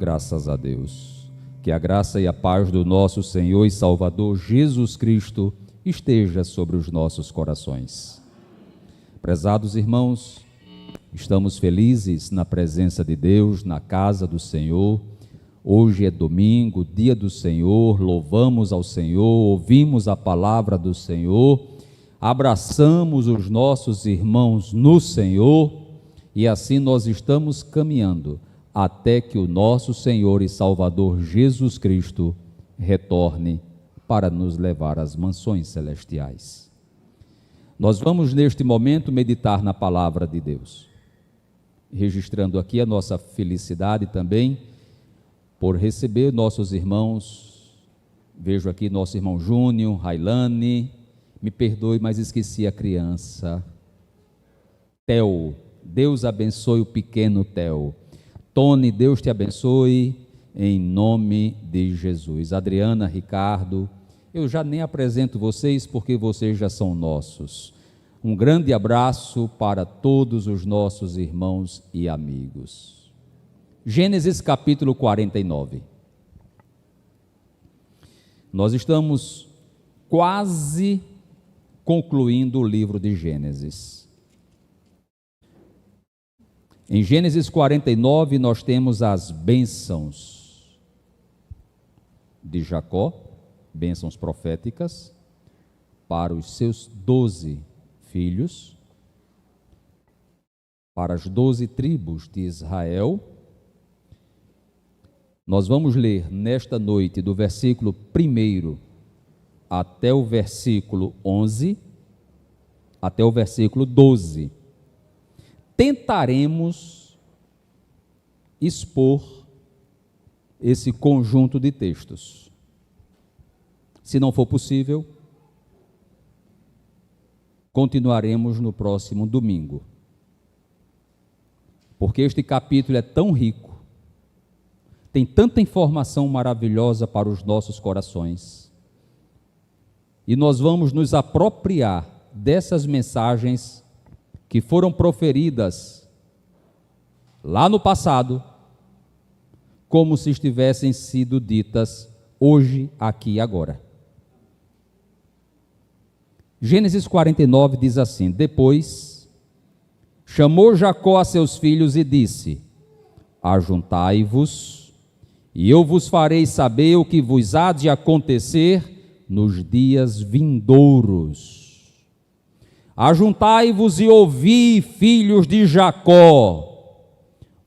Graças a Deus. Que a graça e a paz do nosso Senhor e Salvador Jesus Cristo esteja sobre os nossos corações. Prezados irmãos, estamos felizes na presença de Deus, na casa do Senhor. Hoje é domingo, dia do Senhor, louvamos ao Senhor, ouvimos a palavra do Senhor, abraçamos os nossos irmãos no Senhor e assim nós estamos caminhando até que o nosso Senhor e Salvador Jesus Cristo retorne para nos levar às mansões celestiais. Nós vamos neste momento meditar na palavra de Deus, registrando aqui a nossa felicidade também por receber nossos irmãos. Vejo aqui nosso irmão Júnior, Railane, me perdoe, mas esqueci a criança, Theo, Deus abençoe o pequeno Theo. Tony, Deus te abençoe, em nome de Jesus. Adriana, Ricardo, eu já nem apresento vocês porque vocês já são nossos. Um grande abraço para todos os nossos irmãos e amigos. Gênesis capítulo 49. Nós estamos quase concluindo o livro de Gênesis. Em Gênesis 49 nós temos as bênçãos de Jacó, bênçãos proféticas, para os seus 12 filhos, para as 12 tribos de Israel. Nós vamos ler nesta noite do versículo 1 até o versículo 11, até o versículo 12. Tentaremos expor esse conjunto de textos. Se não for possível, continuaremos no próximo domingo, porque este capítulo é tão rico, tem tanta informação maravilhosa para os nossos corações, e nós vamos nos apropriar dessas mensagens que foram proferidas lá no passado, como se estivessem sido ditas hoje, aqui e agora. Gênesis 49 diz assim: Depois chamou Jacó a seus filhos e disse: Ajuntai-vos, e eu vos farei saber o que vos há de acontecer nos dias vindouros. Ajuntai-vos e ouvi, filhos de Jacó,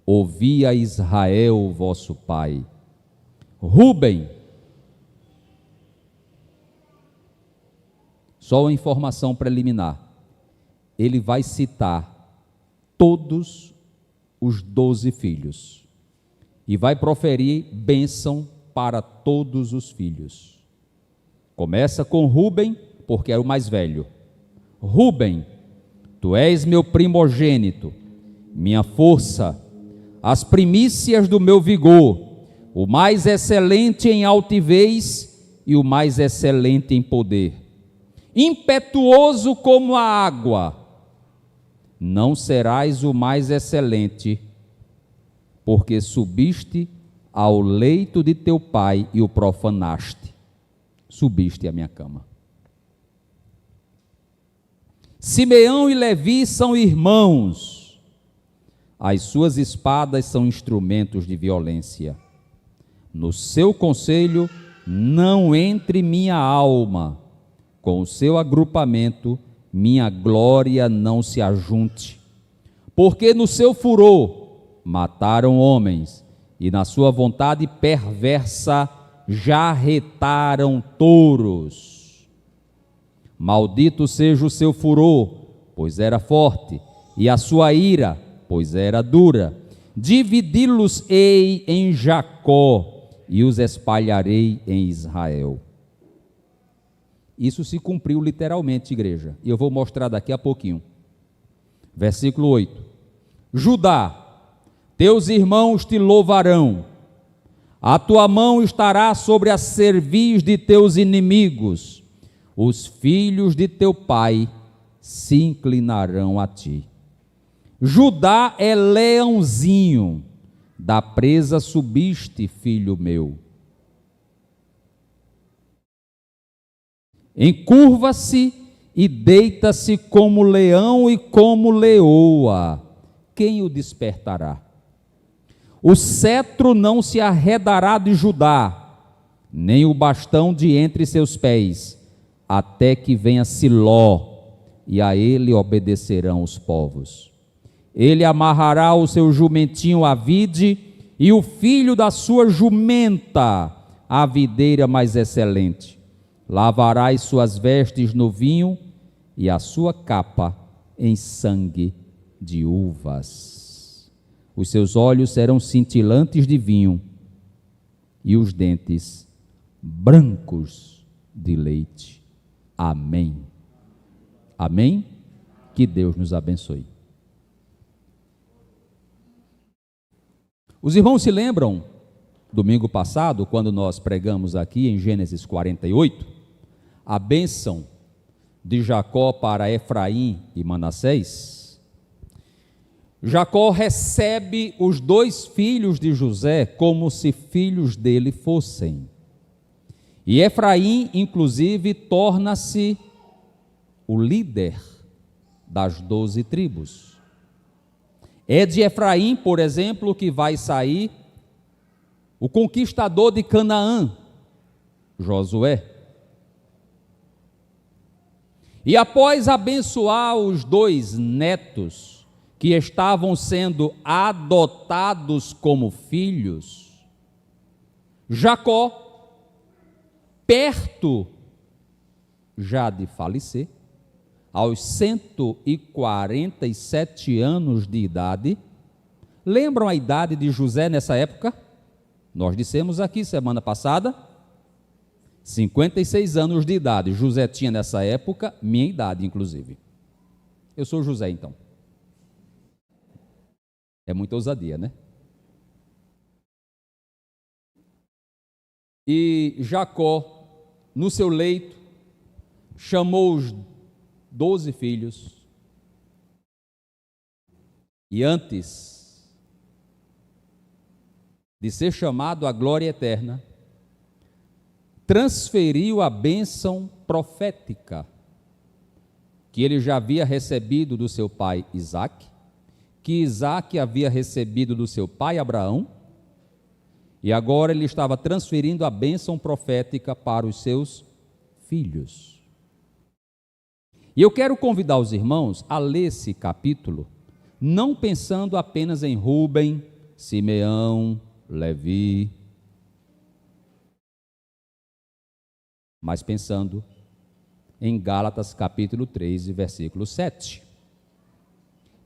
ouvi a Israel, vosso pai. Rúben, só uma informação preliminar, ele vai citar todos os 12 filhos e vai proferir bênção para todos os filhos. Começa com Rúben, porque era o mais velho. Rúben, tu és meu primogênito, minha força, as primícias do meu vigor, o mais excelente em altivez e o mais excelente em poder. Impetuoso como a água, não serás o mais excelente, porque subiste ao leito de teu pai e o profanaste, subiste à minha cama. Simeão e Levi são irmãos, as suas espadas são instrumentos de violência. No seu conselho não entre minha alma, com o seu agrupamento minha glória não se ajunte. Porque no seu furor mataram homens, e na sua vontade perversa jarretaram touros. Maldito seja o seu furor, pois era forte, e a sua ira, pois era dura. Dividi-los-ei em Jacó, e os espalharei em Israel. Isso se cumpriu literalmente, igreja, e eu vou mostrar daqui a pouquinho. Versículo 8. Judá, teus irmãos te louvarão, a tua mão estará sobre a cerviz de teus inimigos, os filhos de teu pai se inclinarão a ti. Judá é leãozinho, Da presa subiste, filho meu. Encurva-se e deita-se como leão e como leoa. Quem o despertará? O cetro não se arredará de Judá, nem o bastão de entre seus pés, até que venha Siló, e a ele obedecerão os povos. Ele amarrará o seu jumentinho à vide, e o filho da sua jumenta à videira mais excelente. Lavará as suas vestes no vinho, e a sua capa em sangue de uvas. Os seus olhos serão cintilantes de vinho, e os dentes brancos de leite. Amém. Amém? Que Deus nos abençoe. Os irmãos se lembram, domingo passado, quando nós pregamos aqui em Gênesis 48, a bênção de Jacó para Efraim e Manassés? Jacó recebe os 2 filhos de José como se filhos dele fossem. E Efraim, inclusive, torna-se o líder das 12 tribos. É de Efraim, por exemplo, que vai sair o conquistador de Canaã, Josué. E após abençoar os 2 netos que estavam sendo adotados como filhos, Jacó, perto já de falecer, aos 147 anos de idade. Lembram a idade de José nessa época? Nós dissemos aqui semana passada, 56 anos de idade. José tinha nessa época minha idade, inclusive. Eu sou José, então. É muita ousadia, né? E Jacó, no seu leito, chamou os 12 filhos. E antes de ser chamado à glória eterna, transferiu a bênção profética que ele já havia recebido do seu pai Isaque, que Isaque havia recebido do seu pai Abraão, e agora ele estava transferindo a bênção profética para os seus filhos. E eu quero convidar os irmãos a ler esse capítulo, não pensando apenas em Rúben, Simeão, Levi, mas pensando em Gálatas capítulo 3, versículo 7,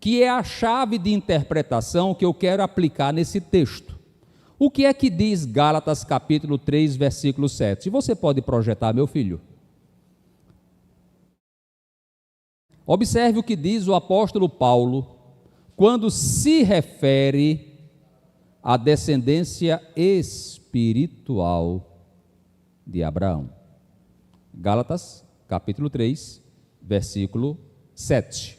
que é a chave de interpretação que eu quero aplicar nesse texto. O que é que diz Gálatas capítulo 3, versículo 7? Você pode projetar, meu filho? Observe o que diz o apóstolo Paulo quando se refere à descendência espiritual de Abraão. Gálatas, capítulo 3, versículo 7.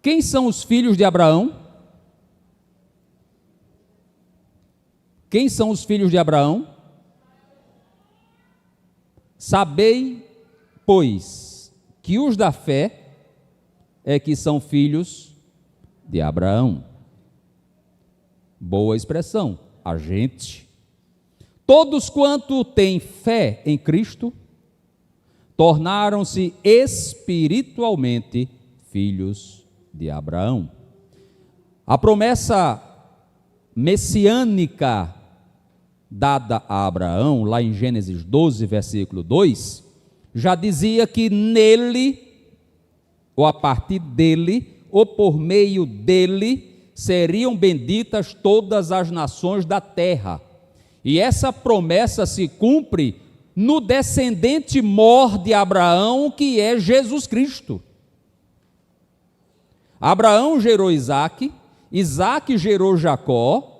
Quem são os filhos de Abraão? Quem são os filhos de Abraão? Sabei, pois, que os da fé é que são filhos de Abraão. Boa expressão. A gente, todos quanto têm fé em Cristo, tornaram-se espiritualmente filhos de Abraão. A promessa messiânica dada a Abraão, lá em Gênesis 12, versículo 2, já dizia que nele, ou a partir dele, ou por meio dele, seriam benditas todas as nações da terra. E essa promessa se cumpre no descendente mor de Abraão, que é Jesus Cristo. Abraão gerou Isaque, Isaque gerou Jacó,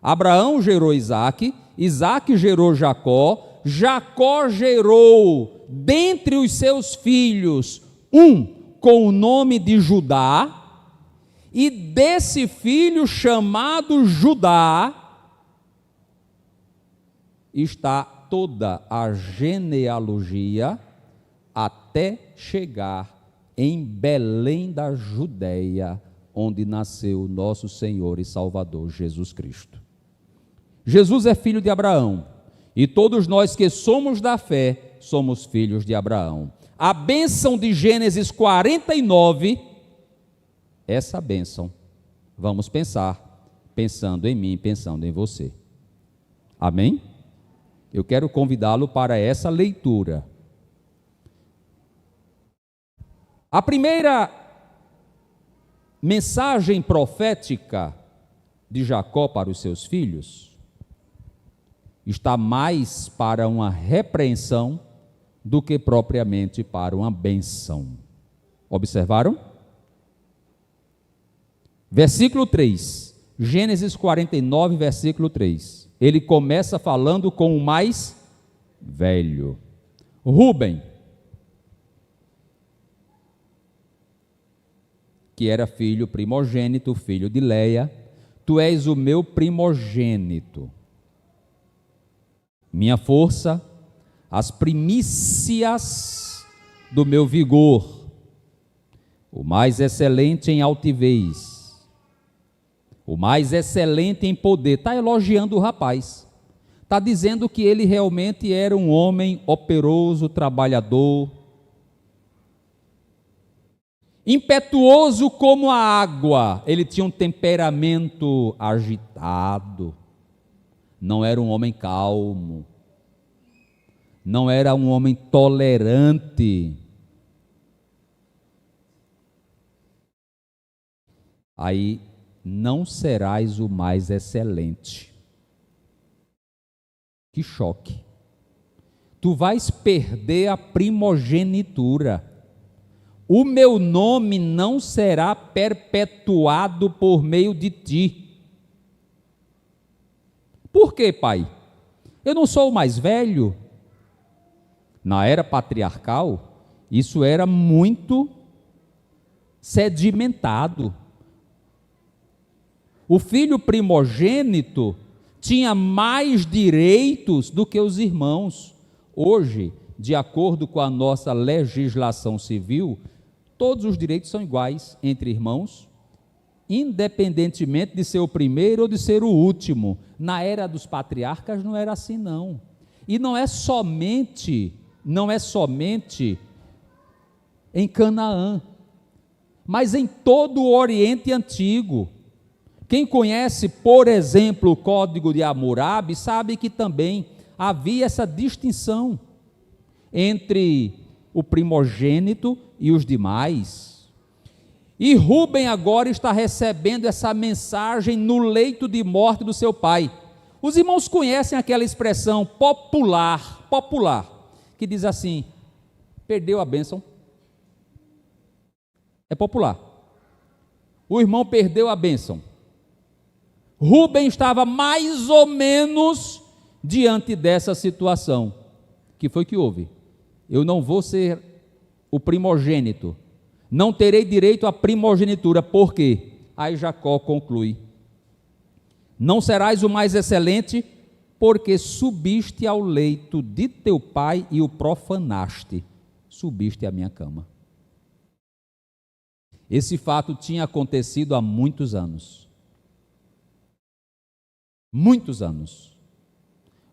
Abraão gerou Isaque, Isaque gerou Jacó, Jacó gerou dentre os seus filhos um com o nome de Judá, e desse filho chamado Judá está toda a genealogia até chegar em Belém da Judeia, onde nasceu nosso Senhor e Salvador Jesus Cristo. Jesus é filho de Abraão, e todos nós que somos da fé, somos filhos de Abraão. A bênção de Gênesis 49, essa bênção, vamos pensar, pensando em mim, pensando em você. Amém? Eu quero convidá-lo para essa leitura. A primeira mensagem profética de Jacó para os seus filhos está mais para uma repreensão do que propriamente para uma bênção. Observaram? Versículo 3, Gênesis 49, versículo 3. Ele começa falando com o mais velho, Rúben, que era filho primogênito, filho de Leia. Tu és o meu primogênito, minha força, as primícias do meu vigor, o mais excelente em altivez, o mais excelente em poder. Está elogiando o rapaz, está dizendo que ele realmente era um homem operoso, trabalhador, impetuoso como a água. Ele tinha um temperamento agitado, não era um homem calmo, não era um homem tolerante. Aí, não serás o mais excelente. Que choque! Tu vais perder a primogenitura. O meu nome não será perpetuado por meio de ti. Por quê, pai? Eu não sou o mais velho? Na era patriarcal, isso era muito sedimentado. O filho primogênito tinha mais direitos do que os irmãos. Hoje, de acordo com a nossa legislação civil, todos os direitos são iguais entre irmãos, independentemente de ser o primeiro ou de ser o último. Na era dos patriarcas não era assim, não. E não é somente em Canaã, mas em todo o Oriente Antigo. Quem conhece, por exemplo, o Código de Hammurabi, sabe que também havia essa distinção entre o primogênito e os demais. E Rúben agora está recebendo essa mensagem no leito de morte do seu pai. Os irmãos conhecem aquela expressão popular, que diz assim: perdeu a bênção. É popular. O irmão perdeu a bênção. Rúben estava mais ou menos diante dessa situação. Que foi que houve? Eu não vou ser o primogênito, não terei direito à primogenitura. Por quê? Aí Jacó conclui: não serás o mais excelente, porque subiste ao leito de teu pai e o profanaste, subiste à minha cama. Esse fato tinha acontecido há muitos anos. Muitos anos.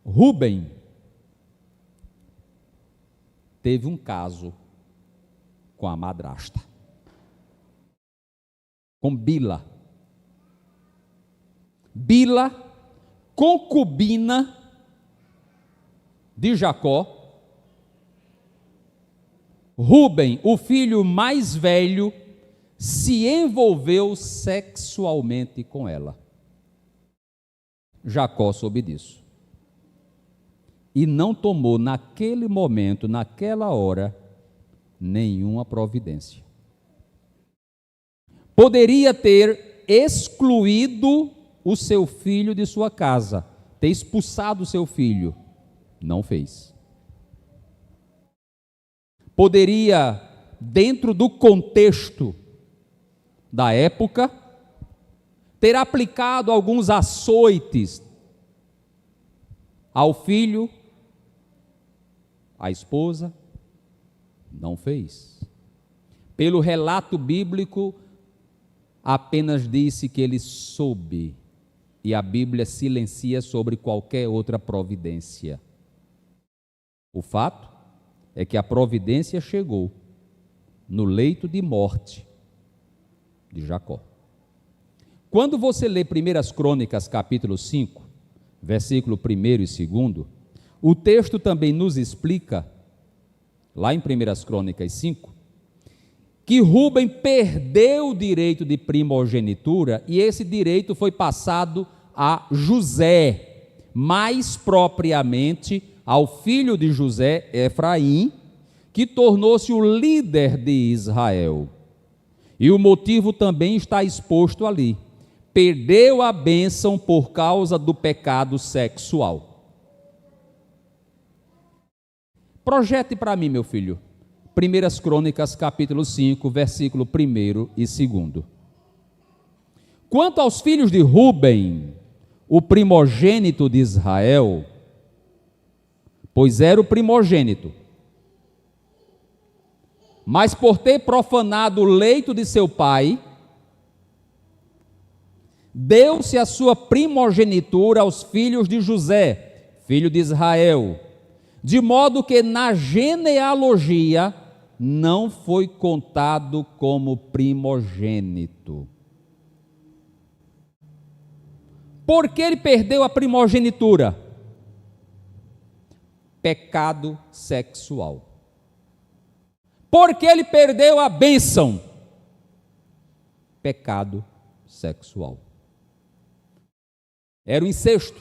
Rúben teve um caso com a madrasta, com Bila. Bila, concubina de Jacó. Rúben, o filho mais velho, se envolveu sexualmente com ela. Jacó soube disso e não tomou naquele momento, naquela hora, nenhuma providência. Poderia ter excluído o seu filho de sua casa, ter expulsado o seu filho, não fez. Poderia dentro do contexto da época, ter aplicado alguns açoites ao filho, à esposa, não fez. Pelo relato bíblico, apenas disse que ele soube, e a Bíblia silencia sobre qualquer outra providência. O fato é que a providência chegou no leito de morte de Jacó. Quando você lê 1 Crônicas, capítulo 5, versículo 1 e 2, o texto também nos explica, lá em 1 Crônicas 5, que Rúben perdeu o direito de primogenitura e esse direito foi passado a José, mais propriamente ao filho de José, Efraim, que tornou-se o líder de Israel. E o motivo também está exposto ali. Perdeu a bênção por causa do pecado sexual. Projete para mim, meu filho, 1 Crônicas, capítulo 5, versículo 1 e 2. Quanto aos filhos de Rúben, o primogênito de Israel, pois era o primogênito, mas por ter profanado o leito de seu pai, deu-se a sua primogenitura aos filhos de José, filho de Israel, de modo que na genealogia não foi contado como primogênito. Por que ele perdeu a primogenitura? Pecado sexual. Por que ele perdeu a bênção? Pecado sexual. Era o incesto,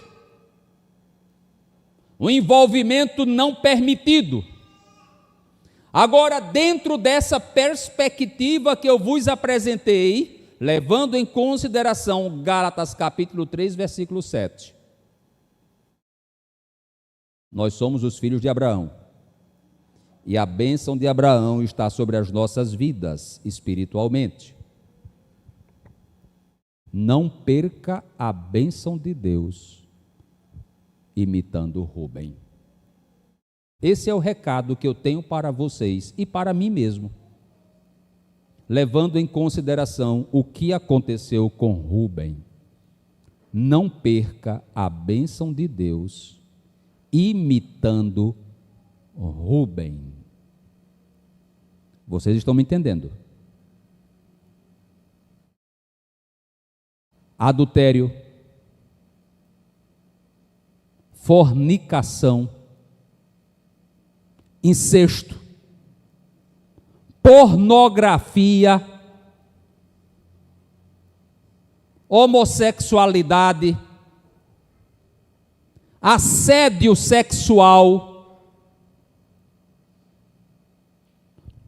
um envolvimento não permitido. Agora, dentro dessa perspectiva que eu vos apresentei, levando em consideração Gálatas capítulo 3, versículo 7, nós somos os filhos de Abraão, e a bênção de Abraão está sobre as nossas vidas espiritualmente. Não perca a bênção de Deus imitando Rúben. Esse é o recado que eu tenho para vocês e para mim mesmo, levando em consideração o que aconteceu com Rúben. Não perca a bênção de Deus imitando Rúben. Vocês estão me entendendo? Adultério, fornicação, incesto, pornografia, homossexualidade, assédio sexual,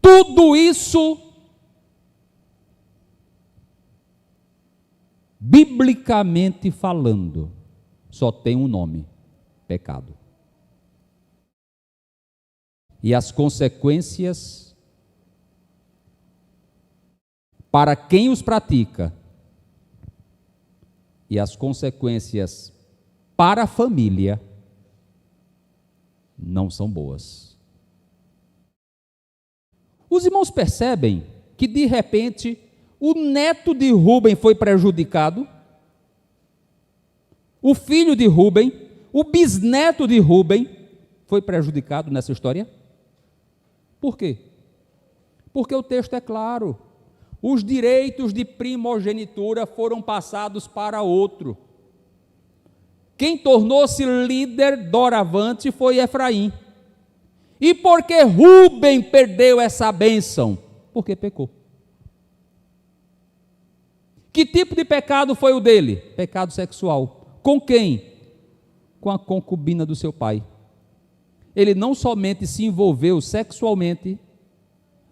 tudo isso, biblicamente falando, só tem um nome: pecado. E as consequências para quem os pratica e as consequências para a família não são boas. Os irmãos percebem que de repente o neto de Rúben foi prejudicado, o filho de Rúben, o bisneto de Rúben foi prejudicado nessa história? Por quê? Porque o texto é claro. Os direitos de primogenitura foram passados para outro. Quem tornou-se líder doravante foi Efraim. E por que Rúben perdeu essa bênção? Porque pecou. Que tipo de pecado foi o dele? Pecado sexual. Com quem? Com a concubina do seu pai. Ele não somente se envolveu sexualmente,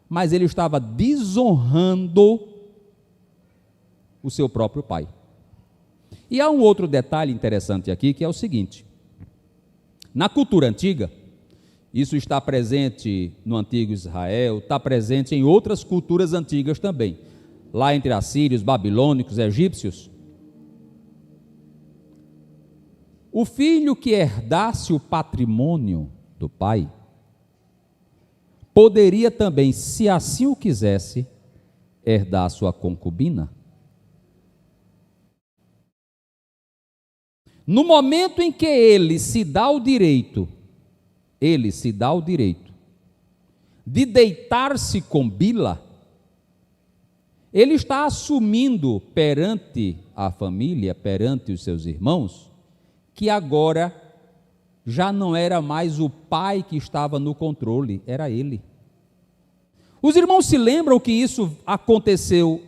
mas ele estava desonrando o seu próprio pai. E há um outro detalhe interessante aqui, que é o seguinte: na cultura antiga, Isso está presente no antigo Israel, está presente em outras culturas antigas também, lá entre assírios, babilônicos, egípcios. O filho que herdasse o patrimônio do pai poderia também, se assim o quisesse, herdar sua concubina. No momento em que ele se dá o direito de deitar-se com Bila, ele está assumindo perante a família, perante os seus irmãos, que agora já não era mais o pai que estava no controle, era ele. Os irmãos se lembram que isso aconteceu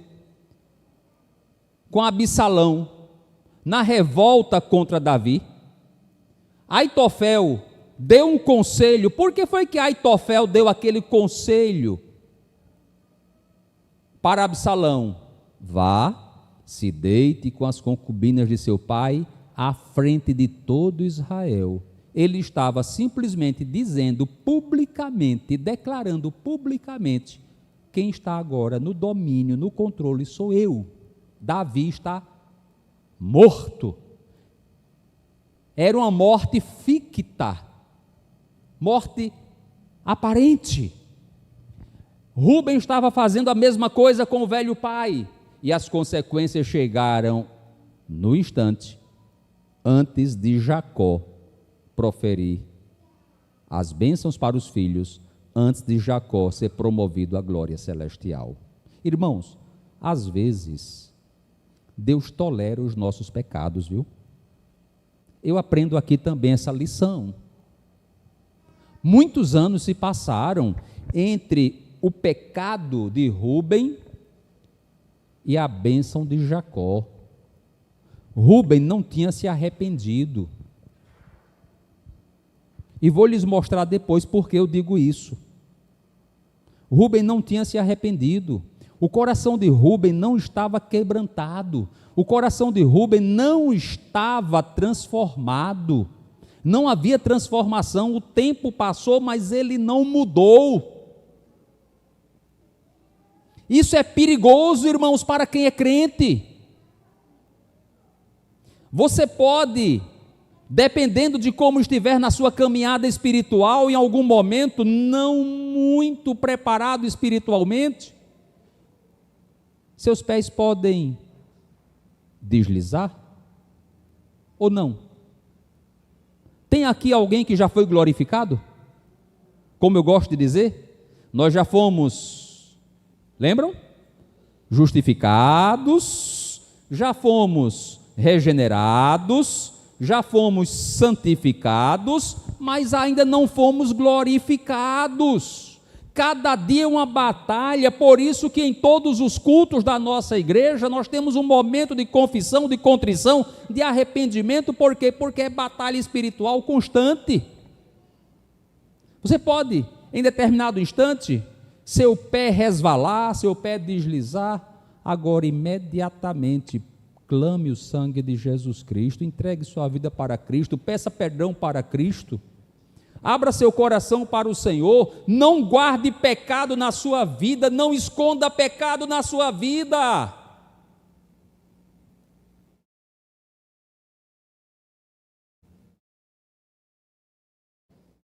com Absalão, na revolta contra Davi? Aitofel deu um conselho. Por que foi que Aitofel deu aquele conselho para Absalão? Vá, se deite com as concubinas de seu pai à frente de todo Israel. Ele estava simplesmente dizendo publicamente, declarando publicamente: quem está agora no domínio, no controle sou eu. Davi está morto. Era uma morte ficta, morte aparente. Rubem estava fazendo a mesma coisa com o velho pai, e as consequências chegaram no instante, antes de Jacó proferir as bênçãos para os filhos, antes de Jacó ser promovido à glória celestial. Irmãos, às vezes Deus tolera os nossos pecados, viu? Eu aprendo aqui também essa lição. Muitos anos se passaram entre o pecado de Rubem e a bênção de Jacó. Rubem não tinha se arrependido. E vou lhes mostrar depois por que eu digo isso. Rubem não tinha se arrependido. O coração de Rubem não estava quebrantado. O coração de Rubem não estava transformado. Não havia transformação. O tempo passou, mas ele não mudou. Isso é perigoso, irmãos, para quem é crente. Você pode, dependendo de como estiver na sua caminhada espiritual, em algum momento não muito preparado espiritualmente, seus pés podem deslizar ou não. Tem aqui alguém que já foi glorificado? Como eu gosto de dizer, nós já fomos, lembram? Justificados, já fomos regenerados, já fomos santificados, mas ainda não fomos glorificados. Cada dia é uma batalha, por isso que em todos os cultos da nossa igreja nós temos um momento de confissão, de contrição, de arrependimento. Por quê? Porque é batalha espiritual constante. Você pode, em determinado instante, seu pé resvalar, seu pé deslizar, agora imediatamente clame o sangue de Jesus Cristo, entregue sua vida para Cristo, peça perdão para Cristo, abra seu coração para o Senhor, não guarde pecado na sua vida, não esconda pecado na sua vida.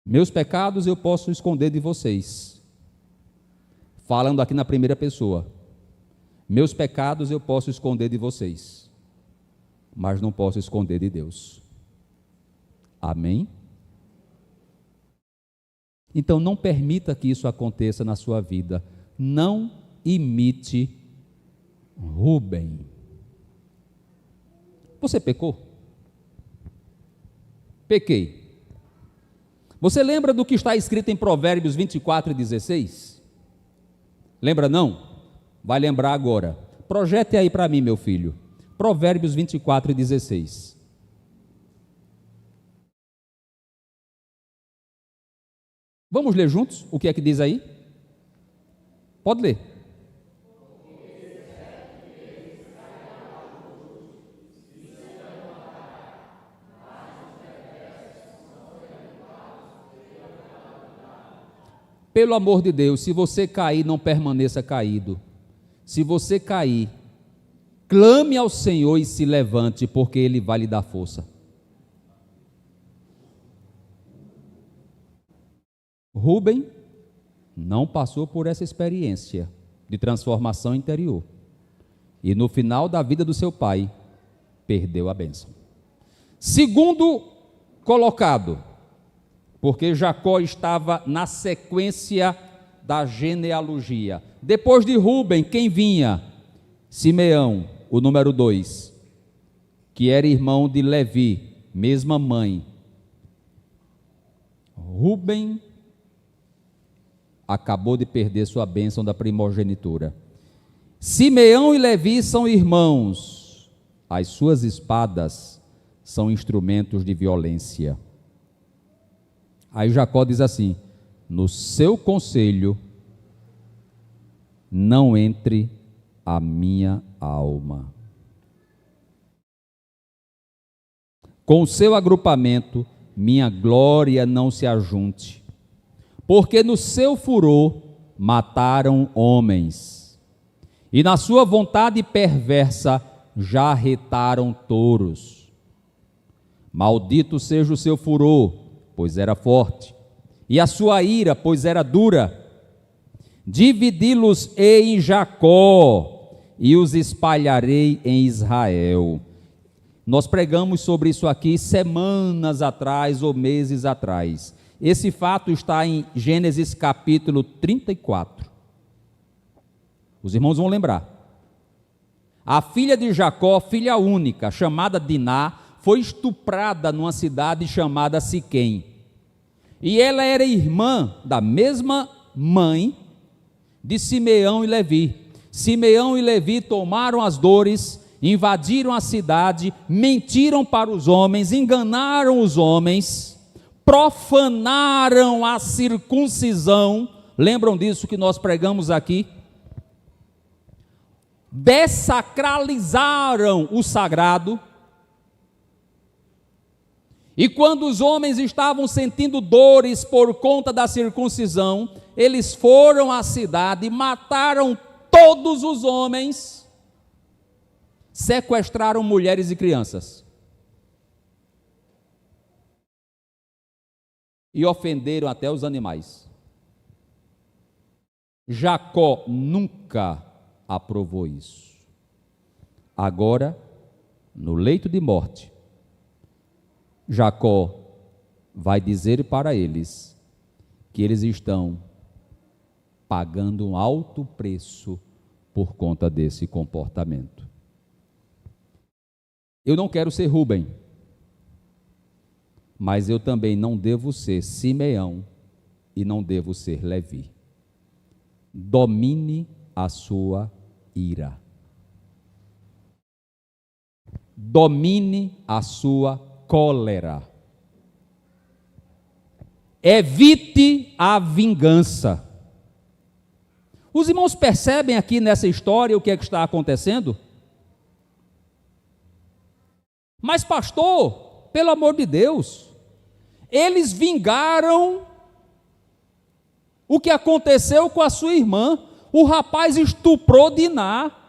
Meus pecados eu posso esconder de vocês, falando aqui na primeira pessoa. Meus pecados eu posso esconder de vocês, mas não posso esconder de Deus. Amém? Então não permita que isso aconteça na sua vida. Não imite Rubem. Você pecou? Pequei. Você lembra do que está escrito em Provérbios 24:16? Lembra não? Vai lembrar agora. Projete aí para mim, meu filho. Provérbios 24:16. Vamos ler juntos o que é que diz aí? Pode ler. pelo amor de Deus, se você cair, não permaneça caído. Se você cair, clame ao Senhor e se levante, porque Ele vai lhe dar força. Rubem não passou por essa experiência de transformação interior. E no final da vida do seu pai, perdeu a bênção. Segundo colocado, porque Jacó estava na sequência da genealogia. Depois de Rubem, quem vinha? Simeão, o número 2, que era irmão de Levi, mesma mãe. Rubem acabou de perder sua bênção da primogenitura. Simeão e Levi são irmãos. As suas espadas são instrumentos de violência. Aí Jacó diz assim: no seu conselho não entre a minha alma. Com o seu agrupamento, minha glória não se ajunte, porque no seu furor mataram homens, e na sua vontade perversa já retaram touros. Maldito seja o seu furor, pois era forte, e a sua ira, pois era dura. Dividi-los-ei em Jacó, e os espalharei em Israel. Nós pregamos sobre isso aqui semanas atrás ou meses atrás. Esse fato está em Gênesis capítulo 34. Os irmãos vão lembrar. A filha de Jacó, filha única, chamada Diná, foi estuprada numa cidade chamada Siquém. E ela era irmã da mesma mãe de Simeão e Levi. Simeão e Levi tomaram as dores, invadiram a cidade, mentiram para os homens, enganaram os homens, profanaram a circuncisão. Lembram disso que nós pregamos aqui? Dessacralizaram o sagrado. E quando os homens estavam sentindo dores por conta da circuncisão, eles foram à cidade, mataram todos os homens, sequestraram mulheres e crianças. E ofenderam até os animais. Jacó nunca aprovou isso. Agora, no leito de morte, Jacó vai dizer para eles que eles estão pagando um alto preço por conta desse comportamento. Eu não quero ser Rubem, mas eu também não devo ser Simeão e não devo ser Levi. Domine a sua ira. Domine a sua cólera. Evite a vingança. Os irmãos percebem aqui nessa história o que é que está acontecendo? Mas pastor, pelo amor de Deus, eles vingaram o que aconteceu com a sua irmã. O rapaz estuprou Diná.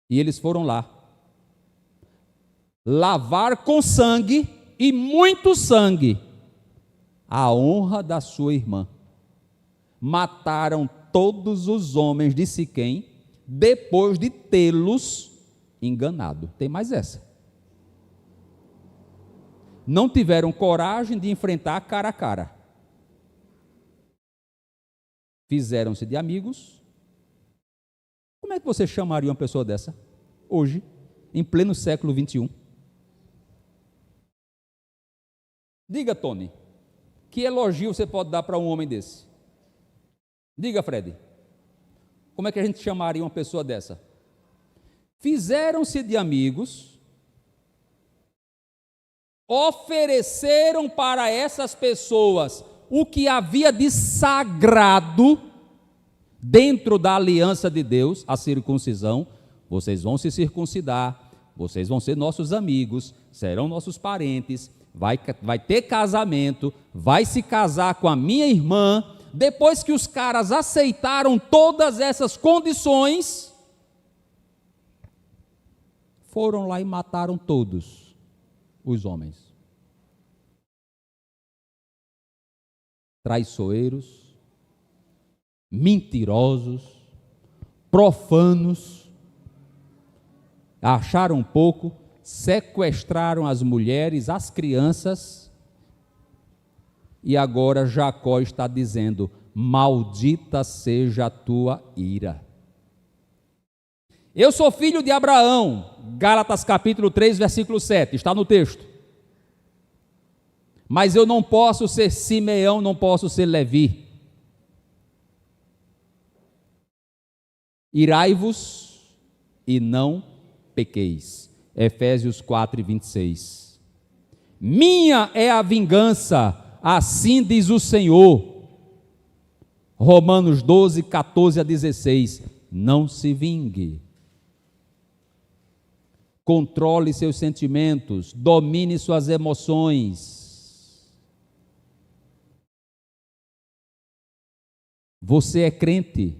E eles foram lá, lavar com sangue, e muito sangue, a honra da sua irmã. Mataram todos os homens de Siquém, depois de tê-los enganado. Tem mais essa. Não tiveram coragem de enfrentar cara a cara. Fizeram-se de amigos. Como é que você chamaria uma pessoa dessa, hoje, em pleno século 21? Diga, Tony, que elogio você pode dar para um homem desse? Diga, Fred, como é que a gente chamaria uma pessoa dessa? Fizeram-se de amigos, ofereceram para essas pessoas o que havia de sagrado dentro da aliança de Deus, a circuncisão. Vocês vão se circuncidar, vocês vão ser nossos amigos, serão nossos parentes, vai ter casamento, vai se casar com a minha irmã. Depois que os caras aceitaram todas essas condições, foram lá e mataram todos os homens. Traiçoeiros, mentirosos, profanos, acharam pouco, sequestraram as mulheres, as crianças, e agora Jacó está dizendo: maldita seja a tua ira. Eu sou filho de Abraão, Gálatas capítulo 3, versículo 7, está no texto. Mas eu não posso ser Simeão, não posso ser Levi. Irai-vos e não pequeis. Efésios 4, 26. Minha é a vingança, assim diz o Senhor. Romanos 12, 14 a 16. Não se vingue. Controle seus sentimentos, domine suas emoções. Você é crente,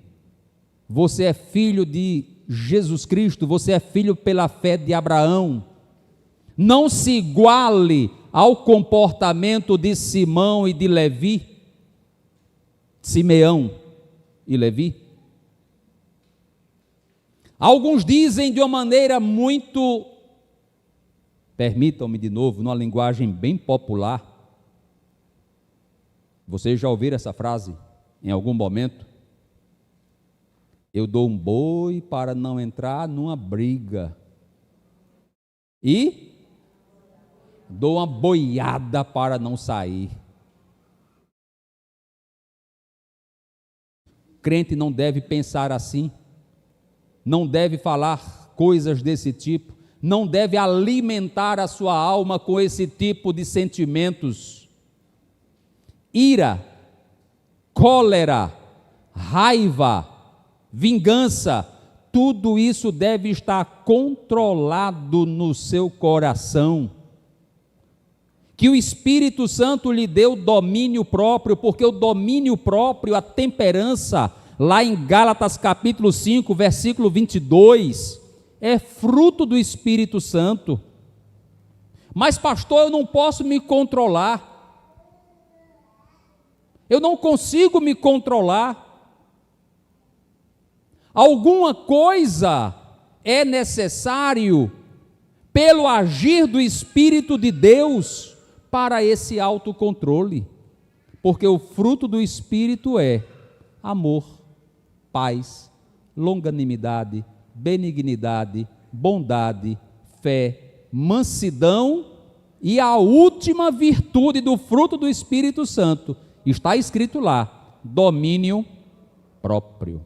você é filho de Jesus Cristo, você é filho pela fé de Abraão. Não se iguale ao comportamento de Simão e de Levi, Simeão e Levi. Alguns dizem de uma maneira muito, permitam-me de novo, numa linguagem bem popular. Vocês já ouviram essa frase em algum momento? Eu dou um boi para não entrar numa briga e dou uma boiada para não sair. Crente não deve pensar assim, não deve falar coisas desse tipo, não deve alimentar a sua alma com esse tipo de sentimentos. Ira, cólera, raiva, vingança, tudo isso deve estar controlado no seu coração. Que o Espírito Santo lhe deu domínio próprio, porque o domínio próprio, a temperança, lá em Gálatas capítulo 5, versículo 22, é fruto do Espírito Santo. Mas pastor, eu não posso me controlar. Eu não consigo me controlar. Alguma coisa é necessário pelo agir do Espírito de Deus para esse autocontrole, porque o fruto do Espírito é amor, paz, longanimidade, benignidade, bondade, fé, mansidão e a última virtude do fruto do Espírito Santo, está escrito lá, domínio próprio.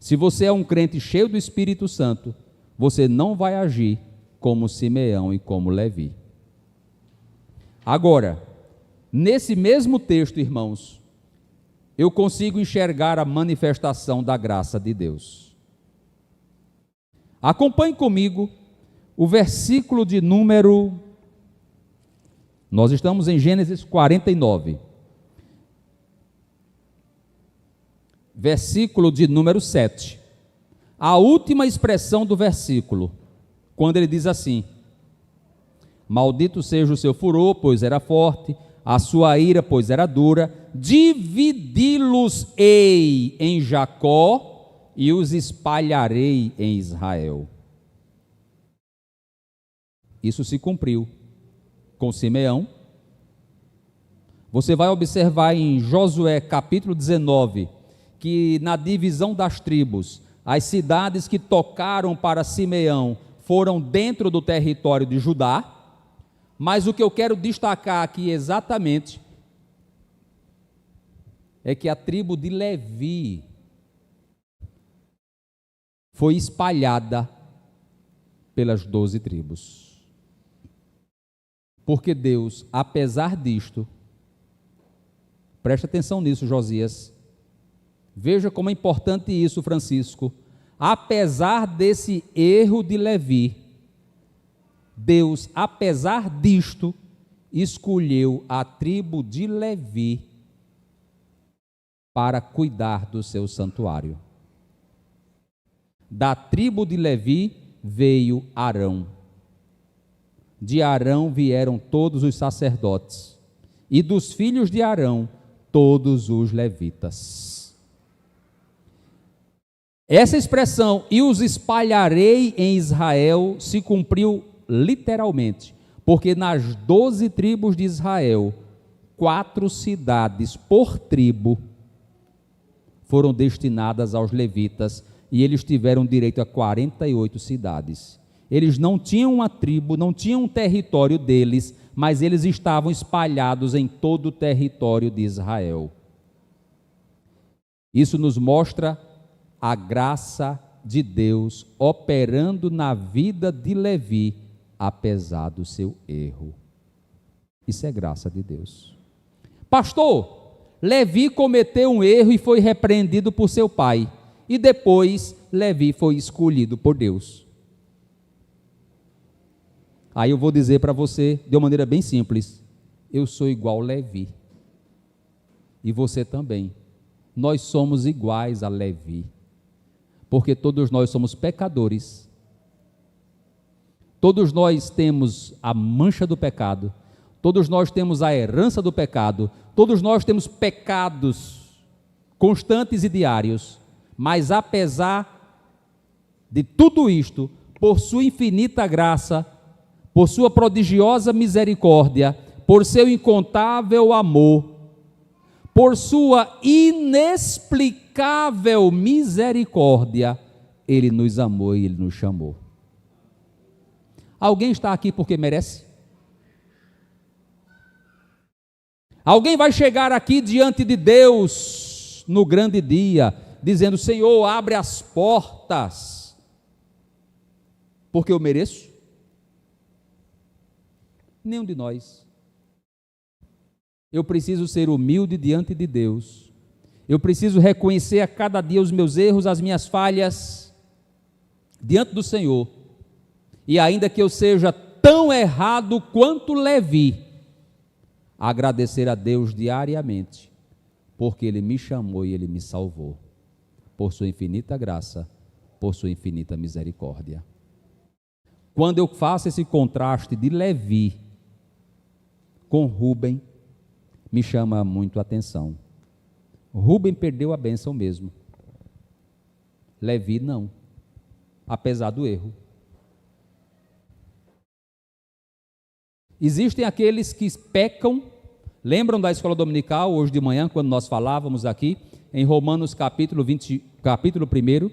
Se você é um crente cheio do Espírito Santo, você não vai agir como Simeão e como Levi. Agora, nesse mesmo texto, irmãos, eu consigo enxergar a manifestação da graça de Deus. Acompanhe comigo o versículo de número... Nós estamos em Gênesis 49. Versículo de número 7. A última expressão do versículo, quando ele diz assim: maldito seja o seu furor, pois era forte, a sua ira, pois era dura, dividi-los-ei em Jacó e os espalharei em Israel. Isso se cumpriu com Simeão. Você vai observar em Josué capítulo 19, que na divisão das tribos, as cidades que tocaram para Simeão foram dentro do território de Judá, mas o que eu quero destacar aqui exatamente é que a tribo de Levi foi espalhada pelas 12 tribos. Porque Deus, apesar disto, presta atenção nisso, Josias, veja como é importante isso, Francisco, apesar desse erro de Levi, Deus, apesar disto, escolheu a tribo de Levi para cuidar do seu santuário. Da tribo de Levi veio Arão. De Arão vieram todos os sacerdotes, e dos filhos de Arão, todos os levitas. Essa expressão, e os espalharei em Israel, se cumpriu literalmente, porque nas 12 tribos de Israel, 4 cidades por tribo foram destinadas aos levitas, e eles tiveram direito a 48 cidades. Eles não tinham uma tribo, não tinham um território deles, mas eles estavam espalhados em todo o território de Israel. Isso nos mostra a graça de Deus operando na vida de Levi, apesar do seu erro. Isso é graça de Deus. Pastor, Levi cometeu um erro e foi repreendido por seu pai, e depois Levi foi escolhido por Deus. Aí eu vou dizer para você, de uma maneira bem simples, eu sou igual Levi, e você também. Nós somos iguais a Levi, porque todos nós somos pecadores, todos nós temos a mancha do pecado, todos nós temos a herança do pecado, todos nós temos pecados constantes e diários, mas apesar de tudo isto, por sua infinita graça, por sua prodigiosa misericórdia, por seu incontável amor, por sua inexplicável misericórdia, Ele nos amou e Ele nos chamou. Alguém está aqui porque merece? Alguém vai chegar aqui diante de Deus no grande dia, dizendo: Senhor, abre as portas, porque eu mereço? Nenhum de nós. Eu preciso ser humilde diante de Deus. Eu preciso reconhecer a cada dia os meus erros, as minhas falhas diante do Senhor. E ainda que eu seja tão errado quanto Levi, agradecer a Deus diariamente, porque Ele me chamou e Ele me salvou, por sua infinita graça, por sua infinita misericórdia. Quando eu faço esse contraste de Levi com Rúben, me chama muito a atenção. Rúben perdeu a bênção mesmo. Levi não, apesar do erro. Existem aqueles que pecam. Lembram da escola dominical, hoje de manhã, quando nós falávamos aqui, em Romanos capítulo 1,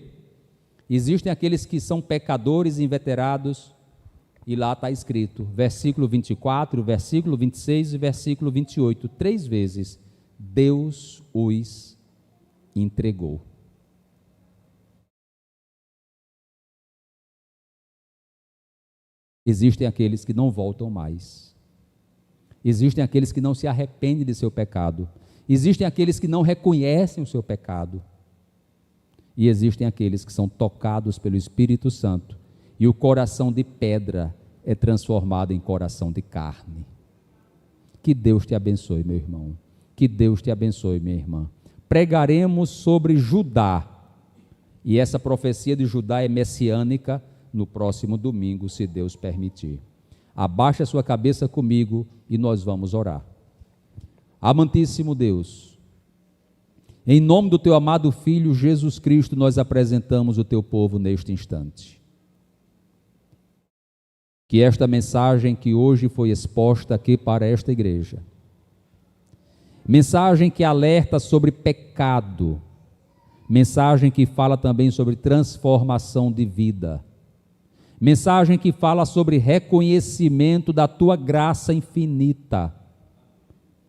existem aqueles que são pecadores inveterados, e lá está escrito, versículo 24, versículo 26 e versículo 28, 3 vezes, Deus os entregou. Existem aqueles que não voltam mais. Existem aqueles que não se arrependem de seu pecado. Existem aqueles que não reconhecem o seu pecado. E existem aqueles que são tocados pelo Espírito Santo e o coração de pedra é transformado em coração de carne. Que Deus te abençoe, meu irmão. Que Deus te abençoe, minha irmã. Pregaremos sobre Judá, e essa profecia de Judá é messiânica no próximo domingo, se Deus permitir. Abaixe a sua cabeça comigo e nós vamos orar. Amantíssimo Deus, em nome do teu amado Filho Jesus Cristo, nós apresentamos o teu povo neste instante. Que esta mensagem que hoje foi exposta aqui para esta igreja, mensagem que alerta sobre pecado, mensagem que fala também sobre transformação de vida, mensagem que fala sobre reconhecimento da tua graça infinita.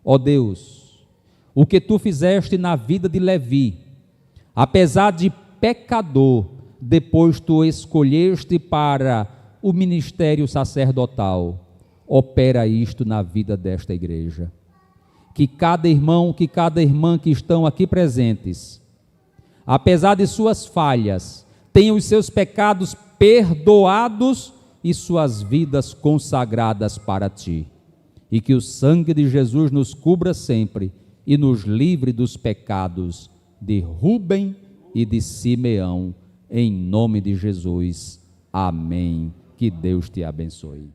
Ó Deus, o que tu fizeste na vida de Levi, apesar de pecador, depois tu escolheste para o ministério sacerdotal, opera isto na vida desta igreja. Que cada irmão, que cada irmã que estão aqui presentes, apesar de suas falhas, tenham os seus pecados perdoados e suas vidas consagradas para ti. E que o sangue de Jesus nos cubra sempre e nos livre dos pecados de Rubem e de Simeão, em nome de Jesus. Amém. Que Deus te abençoe.